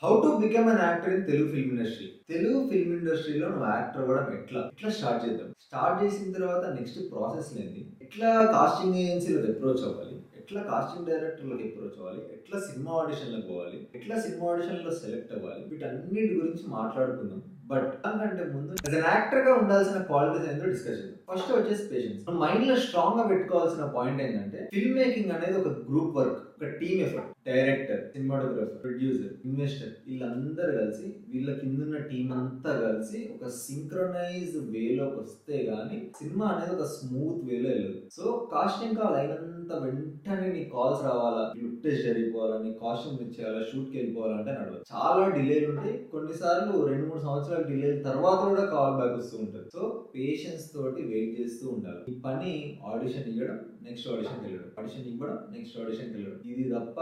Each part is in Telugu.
How to become an actor in Telugu film industry. Telugu film ఇండస్ట్రీలో నువ్వు యాక్టర్ అవ్వడం ఎట్లా స్టార్ట్ చేద్దాం. స్టార్ట్ చేసిన తర్వాత నెక్స్ట్ ప్రాసెస్ ఏంటి, ఎట్లా కాస్టింగ్ ఏజెన్సీలకు అప్రోచ్ అవ్వాలి, ఎట్లా కాస్టింగ్ డైరెక్టర్లకు అప్రోచ్ అవ్వాలి, ఎట్లా సినిమా ఆడిషన్లకు పోవాలి, ఎట్లా సినిమా ఆడిషన్లో సెలెక్ట్ అవ్వాలి, వీటన్నిటి గురించి మాట్లాడుకుందాం. బట్ దానికంటే ముందు యాజ్ అన్ యాక్టర్ గా ఉండాల్సిన క్వాలిటీస్ ఏంటో డిస్కస్ చేద్దాం. ఫస్ట్ వచ్చేసి పేషెన్స్. మైండ్ లో స్ట్రాంగ్ గా పెట్టుకోవాల్సిన పాయింట్ ఏంటంటే ఫిల్మ్ మేకింగ్ అనేది ఒక గ్రూప్ వర్క్, ఒక team effort. Director, cinematographer, producer, investor వీళ్ళందరూ కలిసి, వీళ్ళ కిందున్న టీం అంతా కలిసి ఒక సింక్రనైజ్ వేలోకి వస్తే గానీ సినిమా అనేది ఒక స్మూత్ వేలో వెళ్ళదు. సో కాస్టింగ్ కాల్ అయినంత వెంటనే నీ కాల్స్ రావాలా, లుక్ టెస్ట్ జరిగిపోవాలా, నీ కాస్ట్యూమ్ ఇచ్చేయాలా, షూట్కి వెళ్ళిపోవాలంటే నడవదు. చాలా డిలేలు ఉంటాయి. కొన్నిసార్లు 2-3 సంవత్సరాల డిలే తర్వాత కూడా కాల్ బ్యాక్ వస్తూ ఉంటుంది. సో పేషెన్స్ తోటి వెయిట్ చేస్తూ ఉండాలి. ఈ పని ఆడిషన్ ఇవ్వడం, నెక్స్ట్ ఆడిషన్ వెళ్ళడం, ఆడిషన్ ఇవ్వడం, నెక్స్ట్ ఆడిషన్ వెళ్ళడం, ఇది తప్ప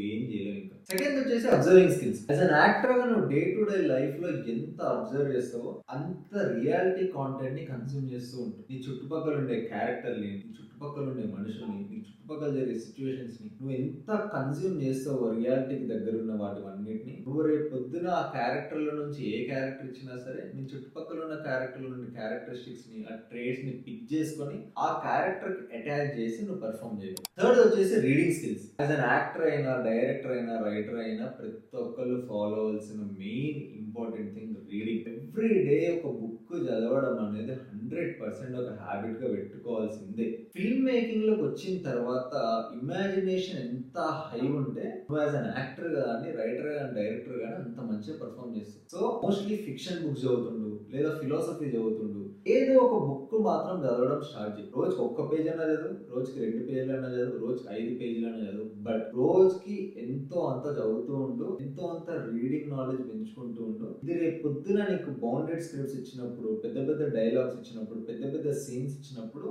ఏం చేయలేవు. ఇంకా సెకండ్ వచ్చేసి observing skills. As an actor గా నువ్వు డే టు డే లైఫ్ లో ఎంత అబ్జర్వ్ చేస్తావో అంత రియాలిటీ కాంటెంట్ ని కన్స్యూమ్ చేస్తూ ఉంటుంది. నీ చుట్టుపక్కల ఉండే క్యారెక్టర్ని, నీ చుట్టుపక్కల ఉండే మనుషుల్ని, నీ చుట్టుపక్కల జరిగే సిచ్యువేషన్స్ ని నువ్వు ఎంత కన్స్యూమ్ చేస్తావో రియాలిటీకి దగ్గర ఉన్న వాటి అన్నిటిని, నువ్వు రేపు పొద్దున ఆ క్యారెక్టర్ల నుంచి ఏ క్యారెక్టర్ ఇచ్చినా సరే నీ చుట్టుపక్కల ఉన్న క్యారెక్టర్ల నుండి క్యారెక్టరిస్టిక్స్ ని, ఆ ట్రేట్స్ ని పిక్ చేసుకొని ఆ క్యారెక్టర్ కి అటాచ్ చేసి నువ్వు పర్ఫామ్ చేయాలి. థర్డ్ వచ్చేసి reading skills. As an actor అయినా, డైరెక్టర్ అయినా, రైటర్ అయినా ప్రతి ఒక్కళ్ళు ఫాలో అవ్వాల్సిన main important thing reading. Every day ఒక బుక్ చదవడం అనేది 100% ఒక హ్యాబిట్ గా పెట్టుకోవాల్సిందే. ఫిల్మ్ మేకింగ్ లోకి వచ్చిన తర్వాత ఇమాజినేషన్ ఎంత హై ఉంటే నువ్వు యాజ్ అన్ యాక్టర్ కానీ, రైటర్ కానీ, డైరెక్టర్ కానీ అంత మంచిగా పర్ఫామ్ చేస్తావు. సో మోస్ట్లీ ఫిక్షన్ బుక్స్ చదువుతుండు, లేదా ఫిలాసఫీ చదువుతుండు, ఏదో ఒక బుక్ మాత్రం చదవడం స్టార్ట్ చేయి. రోజుకి 1 పేజ్ అన్నా చదువు, రోజుకి 2 పేజీలు అన్నా చదువు, రోజుకి 5 పేజీలు అన్నా చదువు. బట్ రోజుకి ఎంతో అంత చదువుతూ ఉండు, ఎంతో అంత రీడింగ్ నాలెడ్జ్ పెంచుకుంటూ ఉండు. ఇది రేపు పొద్దున నీకు బౌండెడ్ స్క్రిప్ట్స్ ఇచ్చినప్పుడు, పెద్ద పెద్ద డైలాగ్స్ ఇచ్చినప్పుడు, పెద్ద పెద్ద సీన్స్ ఇచ్చినప్పుడు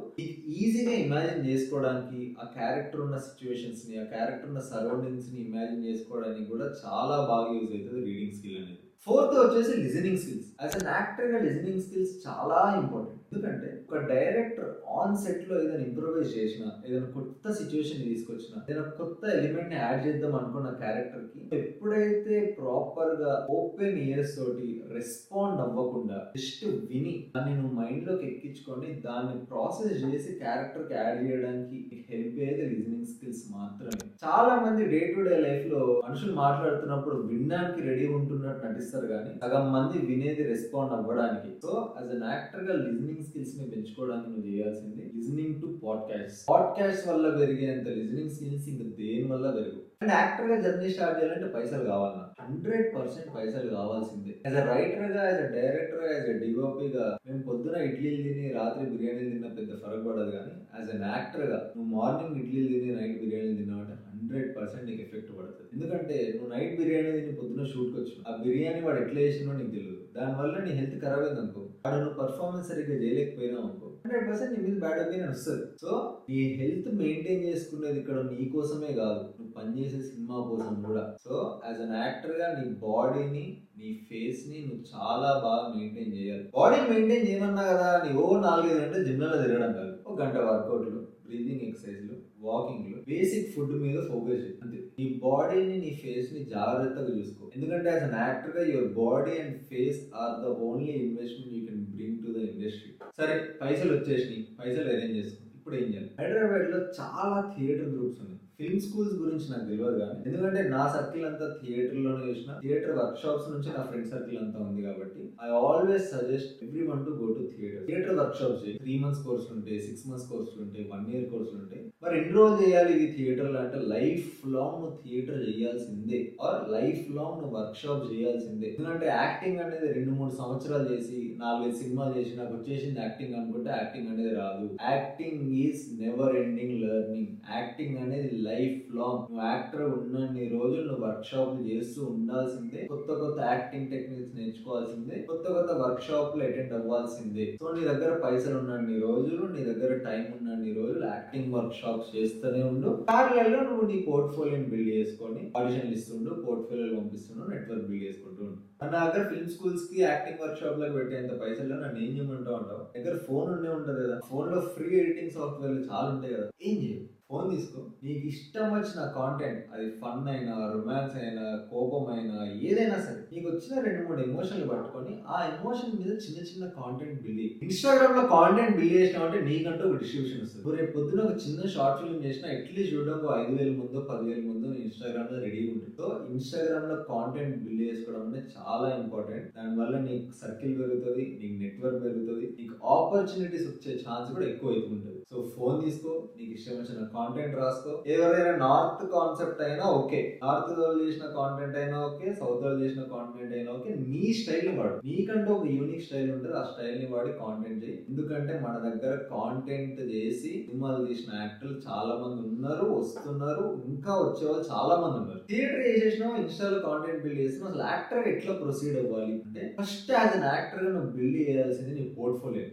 ఈజీగా ఇమాజిన్ చేసుకోవడానికి, ఆ క్యారెక్టర్ ఉన్న సిచ్యువేషన్స్ ని, ఆ క్యారెక్టర్ ఉన్న సరౌండింగ్స్ ని ఇమాజిన్ చేసుకోవడానికి కూడా చాలా బాగా యూజ్ అవుతుంది రీడింగ్ స్కిల్ అనేది. ఫోర్త్ వచ్చేసి listening skills. As an actor గా లిజనింగ్ స్కిల్స్ చాలా ఇంపార్టెంట్. ఎందుకంటే ఒక డైరెక్టర్ ఆన్ సెట్ లో ఏదైనా ఇంప్రూవైజ్ చేసిన, ఏదైనా కొత్త సిచ్యువేషన్ తీసుకొచ్చిన, ఏదైనా కొత్త ఎలిమెంట్ ని యాడ్ చేద్దాం అనుకున్న క్యారెక్టర్ కి ఎప్పుడైతే ప్రాపర్ గా ఓపెన్ ఇయర్స్ తోటి రెస్పాండ్ అవ్వకుండా జస్ట్ విని దాన్ని నువ్వు మైండ్ లోకి ఎక్కించుకొని దాన్ని ప్రాసెస్ చేసి క్యారెక్టర్ కి యాడ్ చేయడానికి హెల్ప్ అయ్యేది లిజనింగ్ స్కిల్స్ మాత్రమే. చాలా మంది డే టు డే లైఫ్ లో మనుషులు మాట్లాడుతున్నప్పుడు వినడానికి రెడీ ఉంటున్నట్టు నటిస్తారు కానీ సగం మంది వినేది రెస్పాండ్ అవ్వడానికి. సో యాజ్ అన్ యాక్టర్ గా లిజనింగ్ స్కిల్స్ ని పెంచుకోవడానికి నువ్వు చేయాల్సింది లిజనింగ్ టు పాడ్కాస్ట్ వల్ల పెరిగేంత లిజనింగ్ స్కిల్స్ ఇంకా దేని వల్ల పెరుగు. అండ్ యాక్టర్ గా జర్నీ స్టార్ట్ చేయాలంటే పైసలు కావాలన్నా 100% పైసలు కావాల్సిందే. యాజ్ అ రైటర్ గా, యాజ్ అ డైరెక్టర్ గా, యాజ్ అ డిఓపీ గా మేము పొద్దున ఇడ్లీలు తిని రాత్రి బిర్యానీలు తిన్న పెద్ద ఫరక్ పడదు. కానీ యాజ్ అన్ యాక్టర్ గా నువ్వు మార్నింగ్ ఇడ్లీలు తిని నైట్ బిర్యానీలు తిన్నావంటే 100% నీకు ఎఫెక్ట్ పడుతుంది. ఎందుకంటే నువ్వు నైట్ బిర్యానీ తిని పొద్దున షూట్కి వచ్చినావు, ఆ బిర్యానీ వాడు ఎట్లా చేసినో నీకు తెలియదు. దానివల్ల నీ హెల్త్ ఖరాబ్ అయింది అనుకో, వాడు నువ్వు పర్ఫార్మెన్స్ సరిగ్గా చేయలేకపోయినావు అనుకో, 100% నీ మీద బ్యాడ్ ఒపీనియన్ వస్తుంది. సో నీ హెల్త్ మెయింటైన్ చేసుకునేది ఇక్కడ నీ కోసమే కాదు, నువ్వు పనిచేసే సినిమా కోసం కూడా. సో యాజ్ అన్ యాక్టర్ గా నీ బాడీని, నీ ఫేస్ ని నువ్వు చాలా బాగా మెయింటైన్ చేయాలి. బాడీ మెయింటైన్ చేయమన్నా కదా నీ 4-5 గంటలు జిమ్లలో తిరగడం కాదు, 1 గంట వర్కౌట్లు, బ్రీదింగ్ ఎక్సర్సైజ్లు, వాకింగ్లు, బేసిక్ ఫుడ్ మీద ఫోకస్ చేయి అంతే. నీ బాడీని, నీ ఫేస్ ని జాగ్రత్తగా చూసుకో. ఎందుకంటే యాజ్ అన్ యాక్టర్ గా your body and face are the only investment you can bring to the industry. సరే పైసలు వచ్చేసినాయి, పైసలు అరేంజ్ చేసుకో, ఇప్పుడు ఏం చేయాలి? హైదరాబాద్ లో చాలా థియేటర్ గ్రూప్స్ ఉన్నాయి. ఫిల్మ్ స్కూల్స్ గురించి నాకు తెలియదు కానీ, ఎందుకంటే నా సర్కిల్ అంతా థియేటర్ లోనే చూసిన, థియేటర్ వర్క్ షాప్స్ నుంచి నా ఫ్రెండ్ సర్కిల్ అంతా ఉంది కాబట్టి I always suggest everyone to go to theatre work shops. 3 months కోర్సులు ఉంటాయి, 6 months కోర్సులు ఉంటాయి, 1 year కోర్సులు ఉంటాయి. మరి ఎన్ని రోజులు చేయాలి ఇది థియేటర్ లో అంటే లైఫ్ లాంగ్ నువ్వు థియేటర్ చేయాల్సిందే, ఆర్ లైఫ్ లాంగ్ నువ్వు వర్క్ షాప్ చేయాల్సిందే. ఎందుకంటే యాక్టింగ్ అనేది 2-3 సంవత్సరాలు చేసి 4-5 సినిమాలు చేసి నాకు వచ్చేసింది యాక్టింగ్ అనుకుంటే యాక్టింగ్ అనేది రాదు. Acting is never ending learning. Acting అనేది లైఫ్ లాంగ్. నువ్వు యాక్టర్ ఉన్నన్ని రోజులు నువ్వు వర్క్ షాప్లు చేస్తూ ఉండాల్సిందే, కొత్త కొత్త యాక్టింగ్ టెక్నిక్స్ నేర్చుకోవాల్సిందే, కొత్త కొత్త వర్క్ షాప్లు అటెండ్ అవ్వాల్సిందే. సో నీ దగ్గర పైసలు ఉన్నన్ని రోజులు, నీ దగ్గర టైం ఉన్నన్ని రోజులు యాక్టింగ్ వర్క్ షాప్స్ చేస్తూనే ఉండు. ప్యారలల్ నువ్వు నీ పోర్ట్ఫోలియోని బిల్డ్ చేసుకొని ఆడిషన్లు ఇస్తుండు, పోర్ట్ఫోలియోలు పంపిస్తుండు, నెట్వర్క్ బిల్డ్ చేసుకుంటూ ఉండు. నా దగ్గర ఫిల్మ్ స్కూల్స్ కి, యాక్టింగ్ వర్క్ షాప్ లకు పెట్టేంత పైసలు నన్ను ఏం చేయమంటావు అంటావు? దగ్గర ఫోన్ ఉండే ఉంటది కదా, ఫోన్ లో ఫ్రీ ఎడిటింగ్ సాఫ్ట్వేర్లు చాలా ఉంటాయి కదా, ఏం చేయవు. ఫోన్ తీసుకో, నీకు ఇష్టం వచ్చిన కాంటెంట్, అది ఫన్ అయినా, రొమాన్స్ అయినా, కోపం అయినా, ఏదైనా సరే నీకు వచ్చిన 2-3 ఎమోషన్లు పట్టుకొని ఆ ఎమోషన్ మీద చిన్న చిన్న కాంటెంట్ బిల్డ్. ఇన్స్టాగ్రామ్ లో కాంటెంట్ బిల్డ్ చేసినావు అంటే నీకంటూ ఒక డిస్ట్రిబ్యూషన్ వస్తుంది. నువ్వు రేపు పొద్దున ఒక చిన్న షార్ట్ ఫిల్మ్ చేసినా అట్లీస్ట్ చూడడానికి 5,000 ముందో 10,000 ముందో ఇన్స్టాగ్రామ్ లో రెడీగా ఉంటుంది. సో ఇన్స్టాగ్రామ్ లో కాంటెంట్ బిల్డ్ చేసుకోవడం అనేది చాలా ఇంపార్టెంట్. దానివల్ల నీకు సర్కిల్ పెరుగుతుంది, నీకు నెట్వర్క్ పెరుగుతుంది, నీకు ఆపర్చునిటీస్ వచ్చే ఛాన్స్ కూడా ఎక్కువ అవుతూ ఉంటుంది. సో ఫోన్ తీసుకో, నీకు ఇష్టం వచ్చిన కాంటెంట్ రాసుకో. ఎవరైనా నార్త్ కాన్సెప్ట్ అయినా ఓకే, నార్త్ వాళ్ళు చేసిన కాంటెంట్ అయినా ఓకే, సౌత్ వాళ్ళు చేసిన కాంటెంట్ అయినా ఓకే, నీ స్టైల్ ని వాడు. నీకంటూ ఒక యూనిక్ స్టైల్ ఉంటుంది, ఆ స్టైల్ ని వాడి కాంటెంట్ చేయి. ఎందుకంటే మన దగ్గర కాంటెంట్ చేసి సినిమాలు తీసిన యాక్టర్లు చాలా మంది ఉన్నారు, వస్తున్నారు, ఇంకా వచ్చేవాళ్ళు చాలా మంది ఉన్నారు. థియేటర్ చేసేసినా, ఇన్స్టాలో కాంటెంట్ బిల్డ్ చేసినా, అసలు యాక్టర్ ఎట్లా ప్రొసీడ్ అవ్వాలి అంటే ఫస్ట్ యాజ్ అన్ యాక్టర్ గా నువ్వు బిల్డ్ చేయాల్సింది నీ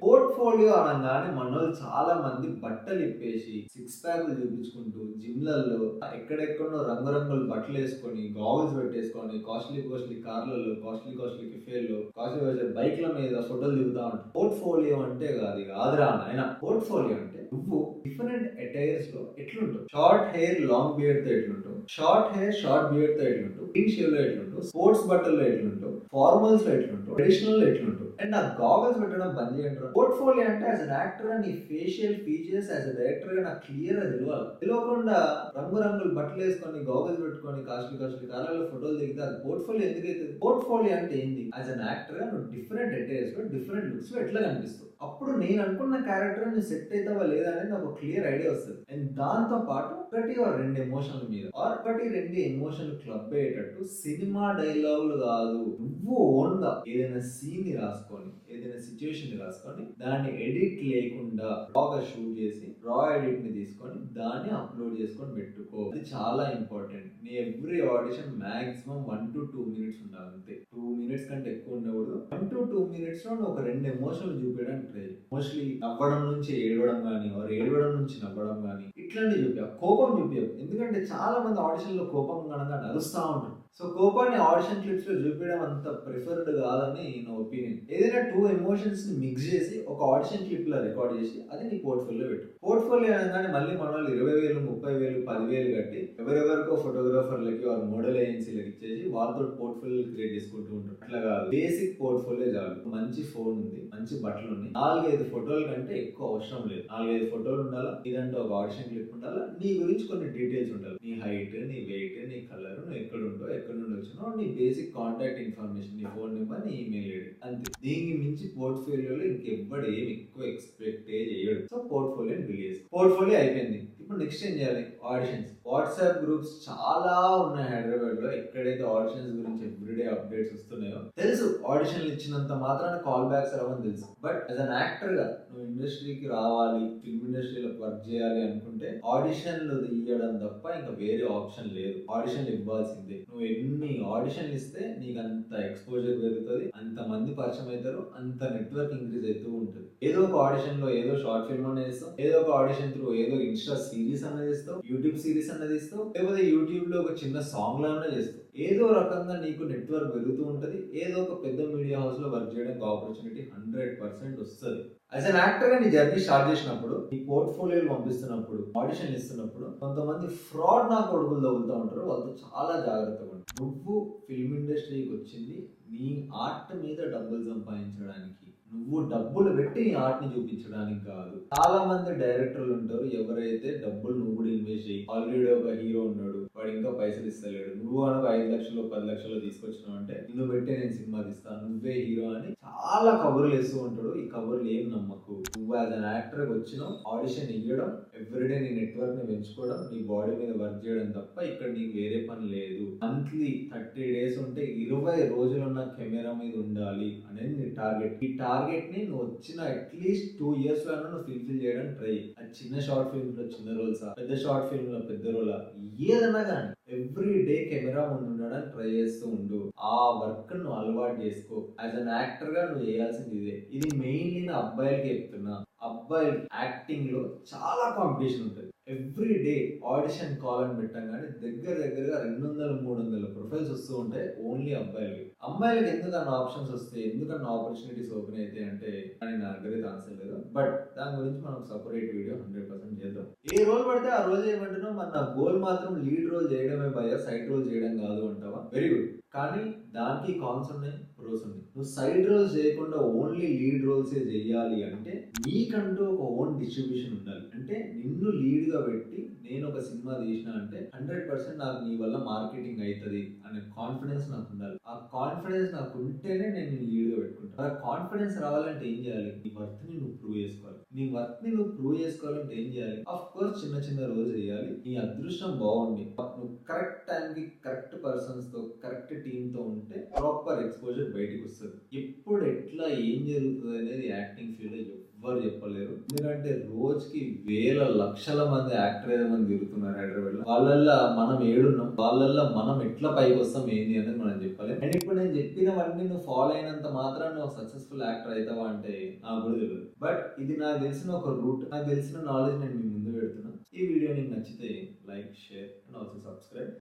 పోర్ట్ఫోలియో అనగానే మనోళ్ళు చాలా మంది బట్టలు ఇప్పేసి 6 ప్యాక్లు చూపించుకుంటూ జిమ్లలో ఎక్కడెక్కడో రంగురంగుల బట్టలు వేసుకొని, గాగుల్స్ పెట్టేసుకొని, కాస్ట్లీ కార్లలో, కాస్ట్లీ కెఫేల్లో, కాస్ట్లీ బైక్ల మీద ఫోటోలు దిగుతా ఉంటారు. పోర్ట్ఫోలియో అంటే కాదురా నాయన. పోర్ట్ఫోలియో అంటే నువ్వు డిఫరెంట్ అటైర్స్ లో ఎట్లుంటావు. షార్ట్ హెయిర్ లాంగ్ బియర్డ్ తో ఎట్లుంటావు, షార్ట్ హెయిర్ షార్ట్ బియర్డ్ తో ఎట్లుంటావు, క్లీన్ షేవ్ లో ఎట్లుంటావు, స్పోర్ట్స్ బట్టల్లో ఎట్లుంటావు, ఫార్మల్స్ లో ఎట్లుంటావు, ట్రెడిషనల్ లో ఎట్లుంటావు. అండ్ ఆ గాగల్స్ పెట్టడం బంద్ చేయండి. పోర్ట్ఫోలియో అంటే యాజ్ అన్ యాక్టర్ గా నీ facial features, as a director గా నాకు క్లియర్ గా తెలియాలి. తెలియకుండా రంగురంగులు బట్టలు వేసుకొని, గాగల్స్ పెట్టుకొని, కాస్ట్లీ కార్లలో ఫోటోలు దిగితే అది పోర్ట్ఫోలియో ఎందుకైతే? పోర్ట్ఫోలియో అంటే ఏంది? యాజ్ అన్ యాక్టర్ గా నువ్వు డిఫరెంట్ అటైర్స్ లో, డిఫరెంట్ లుక్స్ లో ఎట్లా కనిపిస్తావు. అప్పుడు నేను అనుకున్న క్యారెక్టర్ నువ్వు సెట్ అవుతావా లేదా అనేది నాకు క్లియర్ ఐడియా వస్తుంది. అండ్ దాంతో పాటు 1-2 ఎమోషన్ల మీద, 1-2 ఎమోషన్లు క్లబ్ అయ్యేటట్టు సినిమా డైలాగులు కాదు, నువ్వు ఓన్ గా ఏదైనా సీన్ ని రాసుకొని, ఏదైనా సిచ్యువేషన్ ని రాసుకొని, దాన్ని ఎడిట్ లేకుండా రాగా షూట్ చేసి, రా ఎడిట్ ని తీసుకొని దాన్ని అప్లోడ్ చేసుకొని పెట్టుకో. అది చాలా ఇంపార్టెంట్. నీ every audition maximum 1 to 2 minutes ఉండాలి, అంతే. 2 minutes కంటే ఎక్కువ ఉండకూడదు. 1 to 2 minutes లో నువ్వు ఒక 2 ఎమోషన్లు చూపించడానికి ట్రై. మోస్ట్లీ నవ్వడం నుంచి ఏడవడం కానీ, ఏడవడం నుంచి నవ్వడం కానీ, ఇట్లాంటివి చూపి. కోపం చూపించవు, ఎందుకంటే చాలా మంది ఆడిషన్ లో కోపం కనుక నడుస్తూ ఉంటారు. సో కోపాన్ని ఆడిషన్ క్లిప్స్ లో చూపించడం అంత ప్రిఫర్డ్ కాదని నా ఒపీనియన్. ఏదైనా 2 ఎమోషన్స్ ని మిక్స్ చేసి ఒక ఆడిషన్ క్లిప్ లో రికార్డ్ చేసి అది నీ పోర్ట్ఫోలియో పెట్టు. పోర్ట్ఫోలియో అనగానే మళ్ళీ మన వాళ్ళు 20,000, 30,000, 10,000 కట్టి ఎవరెవరికో ఫోటోగ్రాఫర్లకి వారు మోడల్ ఏజెన్సీలకు ఇచ్చేసి వాళ్ళతో పోర్ట్ఫోలియో క్రియేట్ చేసుకుంటూ ఉంటారు. అట్లా కాదు, బేసిక్ పోర్ట్ఫోలియో చాలు. మంచి ఫోన్ ఉంది, మంచి బట్టలు ఉన్నాయి, 4-5 ఫోటోల కంటే ఎక్కువ అవసరం లేదు. 4-5 ఫోటోలు ఉండాలా, ఇదంటే ఒక ఆడిషన్ క్లిప్ ఉండాలా, నీ గురించి కొన్ని డీటెయిల్స్ ఉండాలి. నీ హైట్, నీ వెయిట్, నీ కలర్, నువ్వు ఎక్కడ ఉంటావు, ఎక్కడ నుండి వచ్చినావు, నీ బేసిక్ కాంటాక్ట్ ఇన్ఫర్మేషన్, నీ ఫోన్ నెంబర్, నీ ఈమెయిల్ ఐడి, అంతే. దీనికి మించి పోర్ట్ఫోలియోలో ఇంకెవ్వడు ఏమి ఎక్కువ ఎక్స్పెక్ట్ చేయడు. సో పోర్ట్ఫోలియో బిల్డ్ చేసుకో. పోర్ట్ఫోలియో అయిపోయింది, ఇప్పుడు నెక్స్ట్ ఏం చేయాలి? ఆడిషన్స్. వాట్సాప్ గ్రూప్స్ చాలా ఉన్నాయి హైదరాబాద్ లో. ఎక్కడైతే ఆడిషన్స్ గురించి ఎవ్రీడే అప్డేట్స్ వస్తున్నాయో తెలుసు. ఆడిషన్లు ఇచ్చినంత మాత్రాన కాల్ బ్యాక్స్ రావని తెలుసు. బట్ యాజ్ అన్ యాక్టర్ గా నువ్వు ఇండస్ట్రీకి రావాలి, ఫిల్మ్ ఇండస్ట్రీలో వర్క్ చేయాలి అనుకుంటే ఆడిషన్లు తీయడం తప్ప ఇంకా వేరే ఆప్షన్ లేదు. ఆడిషన్లు ఇవ్వాల్సిందే. నువ్వు ఎన్ని ఆడిషన్లు ఇస్తే నీకు అంత ఎక్స్పోజర్ పెరుగుతుంది, అంత మంది పరిచయం అవుతారు, అంత నెట్వర్క్ ఇంక్రీజ్ అవుతూ ఉంటుంది. ఏదో ఒక ఆడిషన్ లో ఏదో షార్ట్ ఫిల్మ్ అనేది ఇస్తావు, ఏదో ఒక ఆడిషన్ త్రూ ఏదో ఇన్స్టా సిరీస్ అనేది ఇస్తావు, యూట్యూబ్ సిరీస్ అనేది ఇస్తావు, లేకపోతే యూట్యూబ్ లో ఒక చిన్న సాంగ్ లాగా చేస్తావు. ఏదో రకంగా నీకు నెట్వర్క్ పెరుగుతూ ఉంటది. ఏదో ఒక పెద్ద మీడియా హౌస్ లో వర్క్ చేయడానికి ఆపర్చునిటీ 100% వస్తుంది. యాజ్ అన్ యాక్టర్ గా నీ జర్నీ స్టార్ట్ చేసినప్పుడు, నీ పోర్ట్ఫోలియోలు పంపిస్తున్నప్పుడు, ఆడిషన్ ఇస్తున్నప్పుడు కొంతమంది ఫ్రాడ్ నా కొడుకులు తగులుతూ ఉంటారు. వాళ్ళతో చాలా జాగ్రత్తగా ఉంటారు. నువ్వు ఫిల్మ్ ఇండస్ట్రీకి వచ్చింది నీ ఆర్ట్ మీద డబ్బులు సంపాదించడానికి, నువ్వు డబ్బులు పెట్టి నీ ఆర్ట్ ని చూపించడానికి కాదు. చాలా మంది డైరెక్టర్లు ఉంటారు, ఎవరైతే డబ్బులు నువ్వు కూడా ఇన్వెస్ట్ చేయి, ఆల్రెడీ ఒక హీరో ఉన్నాడు, వాడు ఇంకా పైసలు ఇస్తలేడు, నువ్వు కనుక 5 లక్షలు 10 లక్షలు తీసుకొచ్చినావు అంటే నిన్ను పెట్టి నేను సినిమా తీస్తాను, నువ్వే హీరో అని చాలా కబుర్లు వేస్తూ ఉంటాడు. ఈ కబుర్లు ఏం నమ్మకు. నువ్వు యాజ్ అన్ యాక్టర్ వచ్చినావు, ఆడిషన్ ఇవ్వడం, ఎవ్రీడే నీ నెట్వర్క్ ని పెంచుకోవడం, నీ బాడీ మీద వర్క్ చేయడం తప్ప ఇక్కడ నీకు వేరే పని లేదు. మంత్లీ 30 days ఉంటే 20 రోజులు ఉన్న కెమెరా మీద ఉండాలి అనేది నీ టార్గెట్. ఈ టార్గెట్ ని నువ్వు వచ్చిన అట్లీస్ట్ 2 years లో నువ్వు ఫుల్ఫిల్ చేయడానికి ట్రై. అది చిన్న షార్ట్ ఫిల్మ్ లో చిన్న రోల్సా, పెద్ద షార్ట్ ఫిల్మ్ లో పెద్ద రోలా, ఏదన్నా కానీ ఎవ్రీ డే కెమెరా ముందు ఉండడానికి ట్రై చేస్తూ ఉండు. ఆ వర్క్ నువ్వు అలవాటు చేసుకో. యాజ్ అన్ యాక్టర్ గా నువ్వు చేయాల్సింది ఇదే. ఇది మెయిన్లీ నా అబ్బాయిలకి చెప్తున్నా. అబ్బాయిలు యాక్టింగ్ లో చాలా కాంపిటీషన్ ఉంటుంది. ఎవ్రీ డే ఆడిషన్ కాల్ అని పెట్టంగానే దగ్గరగా 200-300 ప్రొఫైల్స్ వస్తూ ఉంటాయి ఓన్లీ అబ్బాయిలు. అమ్మాయిలకి ఎందుకన్నా ఆప్షన్స్ వస్తాయి, ఎందుకన్నా ఆపర్చునిటీస్ ఓపెన్ అయితే అంటే అని నా దగ్గర ఆన్సర్ లేదు. బట్ దాని గురించి మనం సపరేట్ వీడియో 100% చేద్దాం. ఏ రోల్ పడితే ఆ రోల్ చేయమంటున్నావు, మన గోల్ మాత్రం లీడ్ రోల్ చేయడమే భయ, సైడ్ రోల్ చేయడం కాదు అంటావా? Very good. కానీ దానికి కాన్స్ ఉన్నాయి, ప్రోస్ ఉన్నాయి. నువ్వు సైడ్ రోల్స్ చేయకుండా ఓన్లీ లీడ్ రోల్సే చెయ్యాలి అంటే నీకంటూ ఒక ఓన్ డిస్ట్రిబ్యూషన్ ఉండాలి. అంటే నిన్ను లీడ్ గా పెట్టి నేను ఒక సినిమా తీసిన అంటే 100% నాకు నీ వల్ల మార్కెటింగ్ అవుతుంది అనే కాన్ఫిడెన్స్ నాకు ఉండాలి. ఆ కాన్ఫిడెన్స్ నాకు ఉంటేనే నేను నీ లీడ్ గా పెట్టుకుంటాను. ఆ కాన్ఫిడెన్స్ రావాలంటే ఏం చేయాలి? నీ వర్త్ ని నువ్వు ప్రూవ్ చేసుకోవాలి. నీ వర్త్ ని నువ్వు ప్రూవ్ చేసుకోవాలంటే ఏం చేయాలి? ఆఫ్ కోర్స్ చిన్న రోల్స్ చేయాలి. నీ అదృష్టం బాగుండి నువ్వు కరెక్ట్ టైంకి కరెక్ట్ పర్సన్స్ తో కరెక్ట్ టీమ్ తో ఉంటే ప్రాపర్ ఎక్స్పోజర్ బయటకు వస్తుంది. ఎప్పుడు ఎట్లా ఏం జరుగుతుంది అనేది యాక్టింగ్ ఫీల్డ్ ఎవ్వరు చెప్పలేరు. ఎందుకంటే రోజుకి వేల లక్షల మంది యాక్టర్ మంది తిరుగుతున్నారు హైదరాబాద్ లో. వాళ్ళల్లో మనం ఏడున్నాం, వాళ్ళల్లో మనం ఎట్లా పైకి వస్తాం ఏంది అనేది మనం చెప్పాలి. అండ్ ఇప్పుడు నేను చెప్పినవన్నీ నువ్వు ఫాలో అయినంత మాత్రం నువ్వు సక్సెస్ఫుల్ యాక్టర్ అవుతావా అంటే నాకు కూడా తెలియదు. బట్ ఇది నాకు తెలిసిన ఒక రూట్, నాకు తెలిసిన నాలెడ్జ్ నేను మీ ముందు పెడుతున్నా. ఈ వీడియో నీకు నచ్చితే like, share and also subscribe.